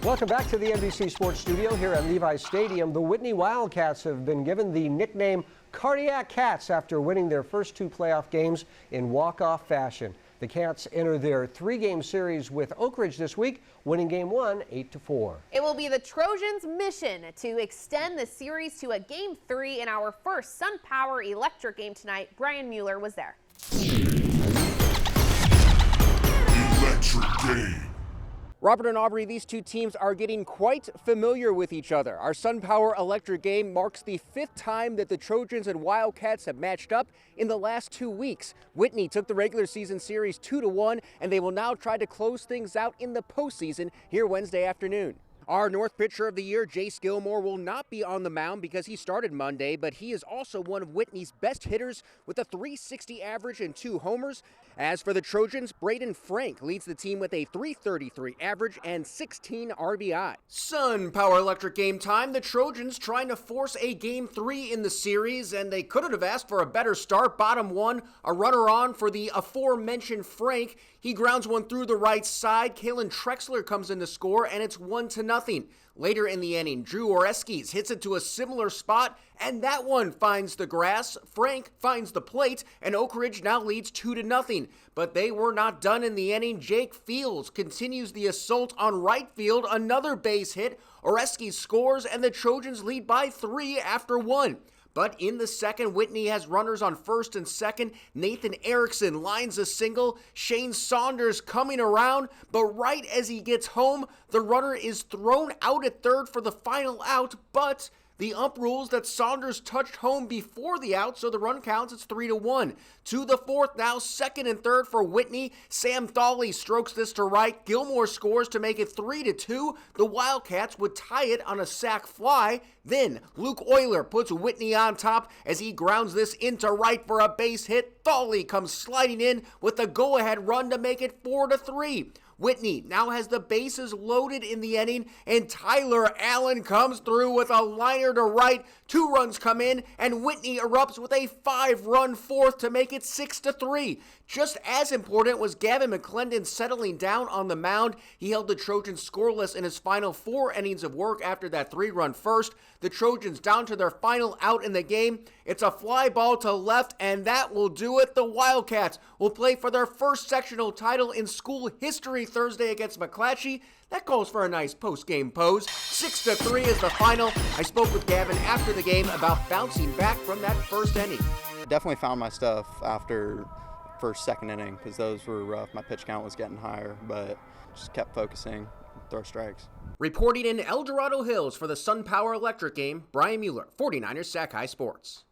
Welcome back to the NBC Sports Studio here at Levi's Stadium. The Whitney Wildcats have been given the nickname Cardiac Cats after winning their first two playoff games in walk-off fashion. The Cats enter their three-game series with Oak Ridge this week, winning Game 1 8-4. It will be the Trojans' mission to extend the series to a Game 3 in our first SunPower Electric game tonight. Brian Mueller was there. Electric game. Robert and Aubrey, these two teams are getting quite familiar with each other. Our SunPower Electric game marks the fifth time that the Trojans and Wildcats have matched up in the last 2 weeks. Whitney took the regular season series 2-1, and they will now try to close things out in the postseason here Wednesday afternoon. Our North Pitcher of the Year, Jace Gilmore, will not be on the mound because he started Monday, but he is also one of Whitney's best hitters with a .360 average and 2 homers. As for the Trojans, Braden Frank leads the team with a .333 average and 16 RBI. SunPower Electric game time. The Trojans trying to force a Game 3 in the series, and they couldn't have asked for a better start. Bottom one, a runner on for the aforementioned Frank. He grounds one through the right side. CALIN TREXLER comes in to score, and it's 1-0. Later in the inning, ORESKES hits it to a similar spot, and that one finds the grass. Frank finds the plate, and Oak Ridge now leads 2-0. But they were not done in the inning. Jake Fields continues the assault on right field, another base hit. ORESKES scores, and the Trojans lead by 3 after 1. But in the second, Whitney has runners on first and second. Nathan Erickson lines a single. Shane Saunders coming around, but right as he gets home, the runner is thrown out at third for the final out, but the ump rules that Saunders touched home before the out, so the run counts. It's 3-1. To the fourth now, second and third for Whitney. Sam Thawley strokes this to right. Gilmore scores to make it 3-2. The Wildcats would tie it on a sac fly. Then Luke Euler puts Whitney on top as he grounds this into right for a base hit. Thawley comes sliding in with the go-ahead run to make it 4-3. Whitney now has the bases loaded in the inning, and Tyler Allen comes through with a liner to right. 2 runs come in, and Whitney erupts with a 5-run fourth to make it 6-3. Just as important was Gavin McClendon settling down on the mound. He held the Trojans scoreless in his final 4 innings of work after that 3-run first. The Trojans down to their final out in the game. It's a fly ball to left, and that will do it. The Wildcats will play for their first sectional title in school history Thursday against McClatchy. That calls for a nice post-game pose. 6-3 is the final. I spoke with Gavin after the game about bouncing back from that first inning. Definitely found my stuff after first, second inning because those were rough. My pitch count was getting higher, but just kept focusing, throw strikes. Reporting in El Dorado Hills for the SunPower Electric game, Brian Mueller, 49ers sac-hi Sports.